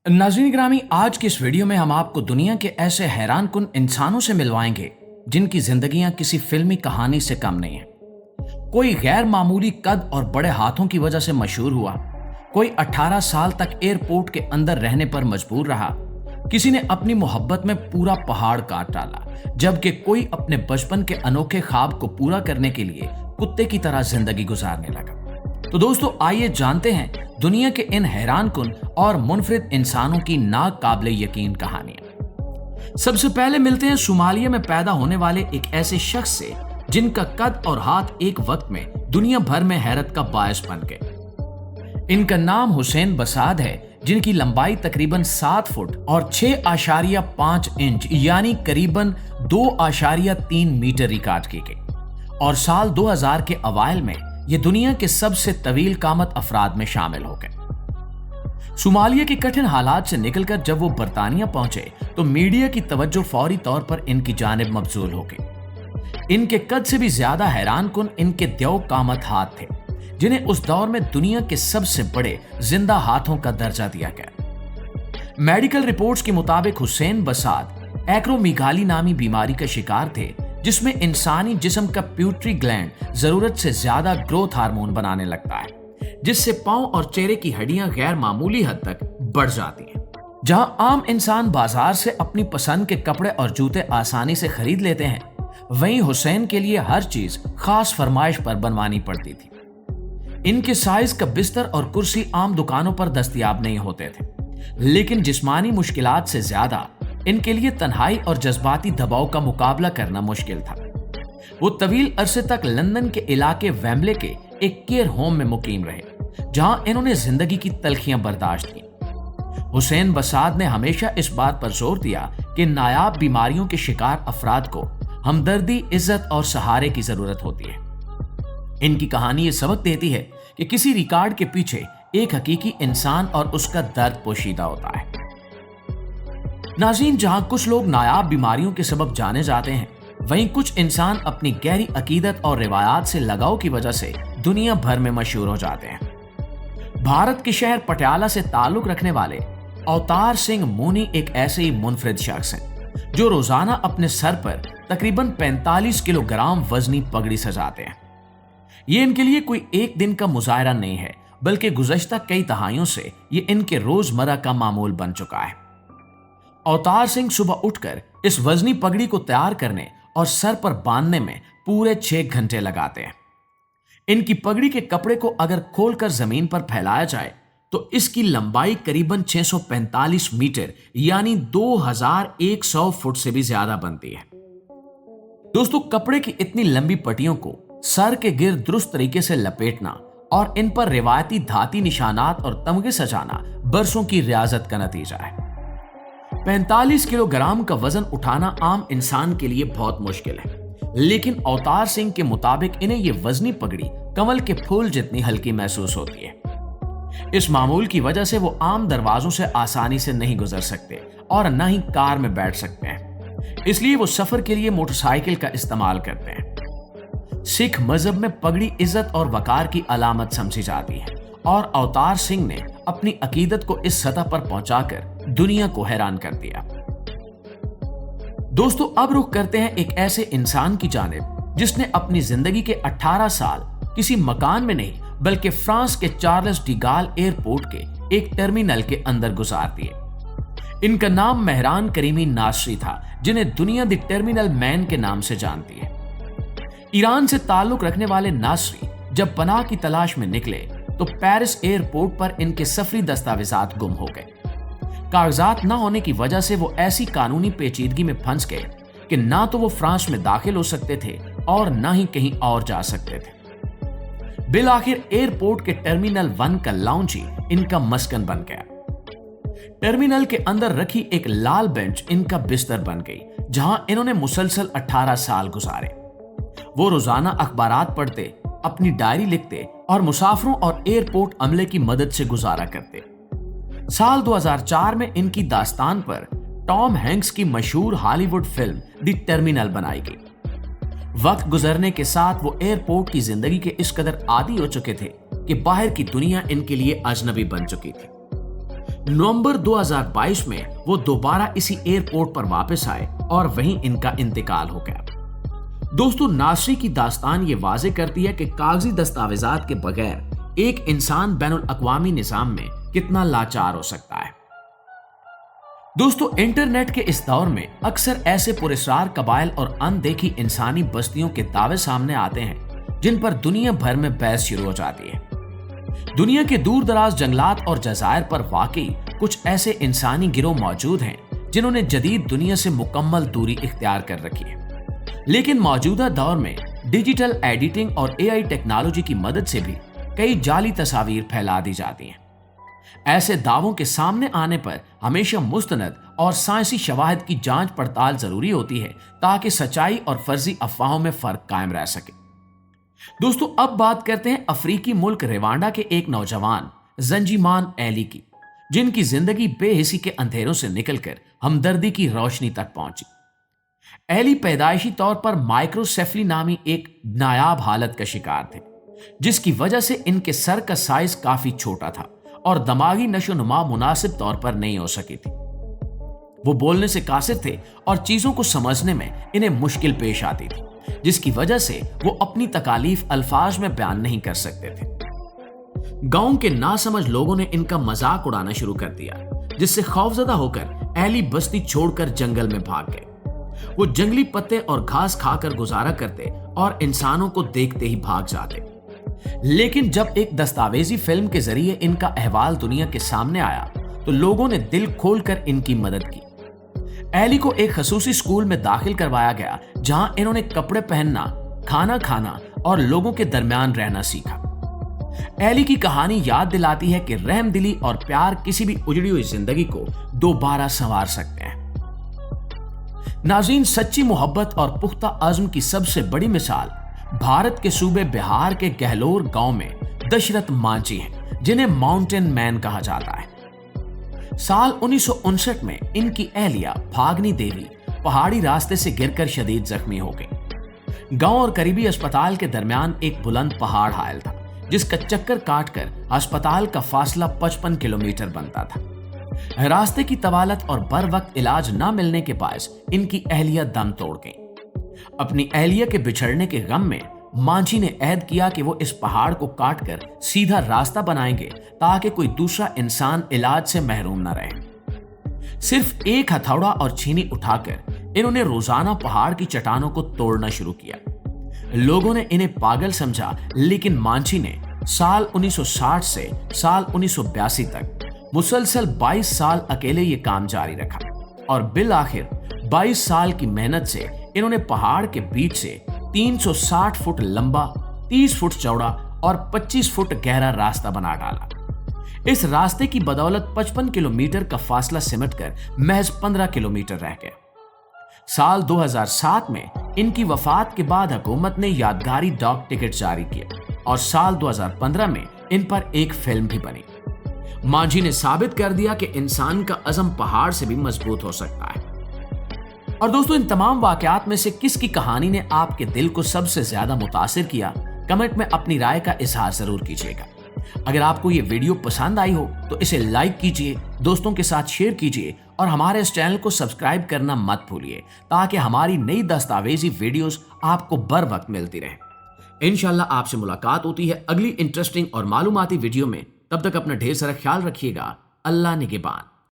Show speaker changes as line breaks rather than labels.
नाज़रीन ग्रामी, आज की इस वीडियो में हम आपको दुनिया के ऐसे हैरान कुन इंसानों से मिलवाएंगे जिनकी जिंदगियां किसी फिल्मी कहानी से कम नहीं है। कोई गैर मामूली कद और बड़े हाथों की वजह से मशहूर हुआ, कोई 18 साल तक एयरपोर्ट के अंदर रहने पर मजबूर रहा, किसी ने अपनी मोहब्बत में पूरा पहाड़ काट डाला, जबकि कोई अपने बचपन के अनोखे ख्वाब को पूरा करने के लिए कुत्ते की तरह जिंदगी गुजारने लगा। तो दोस्तों, आइए जानते हैं दुनिया के इन हैरान कुन और मुनफरिद इंसानों की नाकाबिले यकीन कहानियां। सबसे पहले मिलते हैं सोमालिया में पैदा होने वाले एक ऐसे शख्स से जिनका कद और हाथ एक वक्त में दुनिया भर में हैरत का बायस बन गए। इनका नाम हुसैन बसाद है, जिनकी लंबाई तकरीबन 7 फुट और 6.5 इंच यानी करीबन 2.3 मीटर रिकॉर्ड की गई और साल 2000 के अवाइल में ये दुनिया के सबसे तवील कामत अफराद में शामिल हो गए। सोमालिया के कठिन हालात से निकलकर जब वो बरतानिया पहुंचे तो मीडिया की तवज्जो फौरी तौर पर इनकी जानिब मबजूल हो गई। इनके कद से भी ज्यादा हैरान कुन इनके द्यो कामत हाथ थे, जिन्हें उस दौर में दुनिया के सबसे बड़े जिंदा हाथों का दर्जा दिया गया। मेडिकल रिपोर्ट्स के मुताबिक हुसैन बसाद एक्रोमीगाली नामी बीमारी का शिकार थे, जिसमें इंसानी जिस्म का प्यूटरी ग्लैंड जरूरत से ज्यादा ग्रोथ हार्मोन बनाने लगता है, जिससे पांव और चेहरे की हड्डियां गैर मामूली हद तक बढ़ जाती हैं। जहां आम इंसान बाजार से अपनी पसंद के कपड़े और जूते आसानी से खरीद लेते हैं, वहीं हुसैन के लिए हर चीज खास फरमाइश पर बनवानी पड़ती थी। इनके साइज का बिस्तर और कुर्सी आम दुकानों पर दस्तयाब नहीं होते थे, लेकिन जिस्मानी मुश्किलात से ज्यादा इनके लिए तन्हाई और जज्बाती दबाव का मुकाबला करना मुश्किल था। वो तवील अरसे तक लंदन के इलाके वेम्बले के एक केयर होम में मुकीम रहे, जहां इन्होंने जिंदगी की तलखियां बर्दाश्त की। हुसैन बसाद ने हमेशा इस बात पर जोर दिया कि नायाब बीमारियों के शिकार अफराद को हमदर्दी, इज्जत और सहारे की जरूरत होती है। इनकी कहानी ये सबक देती है कि किसी रिकॉर्ड के पीछे एक हकीकी इंसान और उसका दर्द पोशीदा होता है। नाज़रीन, जहां कुछ लोग नायाब बीमारियों के सबब जाने जाते हैं, वहीं कुछ इंसान अपनी गहरी अकीदत और रिवायात से लगाव की वजह से दुनिया भर में मशहूर हो जाते हैं। भारत के शहर पटियाला से ताल्लुक रखने वाले अवतार सिंह मोनी एक ऐसे ही मुनफरिद शख्स हैं, जो रोजाना अपने सर पर तकरीबन 45 किलोग्राम वजनी पगड़ी सजाते हैं। ये इनके लिए कोई एक दिन का मुजाहरा नहीं है, बल्कि गुज़श्ता कई दहाइयों से ये इनके रोजमर्रा का मामूल बन चुका है। अवतार सिंह सुबह उठकर इस वजनी पगड़ी को तैयार करने और सर पर बांधने में पूरे 6 घंटे लगाते हैं। इनकी पगड़ी के कपड़े को अगर खोलकर जमीन पर फैलाया जाए तो इसकी लंबाई करीबन 645 मीटर यानी 2100 फुट से भी ज्यादा बनती है। दोस्तों, कपड़े की इतनी लंबी पट्टियों को सर के गिर्द दुरुस्त तरीके से लपेटना और इन पर रिवायती धाती निशानात और तमगे सजाना बरसों की रियाजत का नतीजा है। 45 किलोग्राम का वजन उठाना आम इंसान के लिए बहुत मुश्किल है, लेकिन अवतार सिंह के मुताबिक इन्हें यह वजनी पगड़ी कमल के फूल जितनी हल्की महसूस होती है। इस मामूल की वजह से वो आम दरवाजों से आसानी से नहीं गुजर सकते और न ही कार में बैठ सकते हैं, इसलिए वो सफर के लिए मोटरसाइकिल का इस्तेमाल करते हैं। सिख मजहब में पगड़ी इज्जत और वकार की अलामत समझी जाती है और अवतार सिंह ने अपनी अकीदत को इस सतह पर पहुंचाकर दुनिया को हैरान कर दिया। दोस्तों, अब रुख करते हैं एक ऐसे इंसान की जानिब जिसने अपनी जिंदगी के 18 साल किसी मकान में नहीं बल्कि फ्रांस के चार्ल्स डी गाल एयरपोर्ट के एक टर्मिनल के अंदर गुजार दिए। इनका नाम मेहरान करीमी नासरी था, जिन्हें दुनिया द टर्मिनल मैन के नाम से जानती है। ईरान से ताल्लुक रखने वाले नासरी जब पनाह की तलाश में निकले तो पेरिस एयरपोर्ट पर इनके सफरी दस्तावेजात गुम हो गए। कागजात न होने की वजह से वो ऐसी कानूनी पेचीदगी में फंस गए कि ना तो वो फ्रांस में दाखिल हो सकते थे और ना ही कहीं और जा सकते थे। बिलाखिर एयरपोर्ट के टर्मिनल 1 का लाउंज ही इनका मस्कन बन गया। टर्मिनल के अंदर रखी एक लाल बेंच इनका बिस्तर बन गई, जहां इन्होंने मुसलसल 18 साल गुजारे। वो रोजाना अखबारात पढ़ते, अपनी डायरी लिखते और मुसाफिरों और एयरपोर्ट अमले की मदद से गुजारा करते। साल 2004 में इनकी दास्तान पर टॉम हैंक्स की मशहूर हॉलीवुड फिल्म द टर्मिनल बनाई गई। वक्त गुजरने के साथ वो एयरपोर्ट की जिंदगी के इस कदर आदी हो चुके थे कि बाहर की दुनिया इनके लिए अजनबी बन चुकी थी। नवंबर 2022 में वो दोबारा इसी एयरपोर्ट पर वापस आए और वहीं इनका इंतकाल हो गया। दोस्तों, नासरी की दास्तान ये वाजे करती है कि कागजी दस्तावेजात के बगैर एक इंसान बैनुल अक़वामी निज़ाम में कितना लाचार हो सकता है। दोस्तों, इंटरनेट के इस दौर में अक्सर ऐसे पुरस्कार कबाइल और अनदेखी इंसानी बस्तियों के दावे सामने आते हैं जिन पर दुनिया भर में बहस शुरू हो जाती है। दुनिया के दूर दराज जंगलात और जज़ायर पर वाकई कुछ ऐसे इंसानी गिरोह मौजूद हैं जिन्होंने जदीद दुनिया से मुकम्मल दूरी इख्तियार कर रखी है। लेकिन मौजूदा दौर में डिजिटल एडिटिंग और एआई टेक्नोलॉजी की मदद से भी कई जाली तस्वीर फैला दी जाती हैं। ऐसे दावों के सामने आने पर हमेशा मुस्तनद और साइंसी शवाहिद की जांच पड़ताल जरूरी होती है ताकि सच्चाई और फर्जी अफवाहों में फर्क कायम रह सके। दोस्तों, अब बात करते हैं अफ्रीकी मुल्क रवांडा के एक नौजवान जंजीमान एली की, जिनकी जिंदगी बेहिसी के अंधेरों से निकलकर हमदर्दी की रोशनी तक पहुंची। एली पैदाइशी तौर पर माइक्रोसेफली नामी एक नायाब हालत का शिकार थे, जिसकी वजह से इनके सर का साइज काफी छोटा था और दिमागी नशोनुमा मुनासिब तौर पर नहीं हो सकी थी। वो बोलने से कासिर थे और चीजों को समझने में इन्हें मुश्किल पेश आती थी, जिसकी वजह से वो अपनी तकालीफ अल्फाज में बयान नहीं कर सकते थे। गांव के नासमझ लोगों ने इनका मजाक उड़ाना शुरू कर दिया, जिससे खौफजदा होकर एली बस्ती छोड़कर जंगल में भाग गए। वो जंगली पत्ते और घास खाकर गुजारा करते और इंसानों को देखते ही भाग जाते। लेकिन जब एक दस्तावेजी फिल्म के जरिए इनका अहवाल दुनिया के सामने आया तो लोगों ने दिल खोलकर इनकी मदद की। एली को एक खसूसी स्कूल में दाखिल करवाया गया, जहां इन्होंने कपड़े पहनना, खाना खाना और लोगों के दरमियान रहना सीखा। एली की कहानी याद दिलाती है कि रहमदिली और प्यार किसी भी उजड़ी हुई जिंदगी को दोबारा संवार सकते हैं। नाज़रीन, सच्ची मोहब्बत और पुख्ता अज़्म की सबसे बड़ी मिसाल भारत के सूबे बिहार के गहलोर गांव में दशरथ मांझी हैं, जिन्हें माउंटेन मैन कहा जाता है। साल 1959 में इनकी अहलिया भागनी देवी पहाड़ी रास्ते से गिरकर शदीद जख्मी हो गई। गांव और करीबी अस्पताल के दरमियान एक बुलंद पहाड़ हायल था, जिसका चक्कर काटकर अस्पताल का फासला 55 किलोमीटर बनता था। रास्ते की तवालत और बर वक्त इलाज न मिलने के बायस इनकी अहलिया दम तोड़ गई। अपनी अहलिया के बिछड़ने के गम में मांझी ने अहद किया कि वो इस पहाड़ को काटकर सीधा रास्ता बनाएंगे ताकि कोई दूसरा इंसान इलाज से महरूम न रहे। सिर्फ एक हथौड़ा और छीनी उठाकर इन्होंने रोजाना पहाड़ की चट्टानों को तोड़ना शुरू किया। लोगों ने इन्हें पागल समझा, लेकिन मांझी ने साल 1960 से साल 1982 तक मुसलसल 22 साल अकेले ये काम जारी रखा और बिल आखिर 22 साल की मेहनत से इन्होंने पहाड़ के बीच से 360 फुट लंबा, 30 फुट चौड़ा और 25 फुट गहरा रास्ता बना डाला। इस रास्ते की बदौलत 55 किलोमीटर का फासला सिमटकर महज 15 किलोमीटर रह गया। साल 2007 में इनकी वफात के बाद हुकूमत ने यादगारी डाक टिकट जारी किया और साल 2015 में इन पर एक फिल्म भी बनी। मांझी ने साबित कर दिया कि इंसान का अज़म पहाड़ से भी मजबूत हो सकता है। और दोस्तों, इन तमाम वाकयात में से किसकी कहानी ने आपके दिल को सबसे ज्यादा मुतासिर किया, कमेंट में अपनी राय का इजहार जरूर कीजिएगा। अगर आपको ये वीडियो पसंद आई हो तो इसे लाइक कीजिए, दोस्तों के साथ शेयर कीजिए और हमारे इस चैनल को सब्सक्राइब करना मत भूलिए, ताकि हमारी नई दस्तावेजी वीडियोस आपको बर वक्त मिलती रहे। इंशाल्लाह आपसे मुलाकात होती है अगली इंटरेस्टिंग और मालूमाती वीडियो में। तब तक अपना ढेर सारा ख्याल रखिएगा। अल्लाह निगहबान।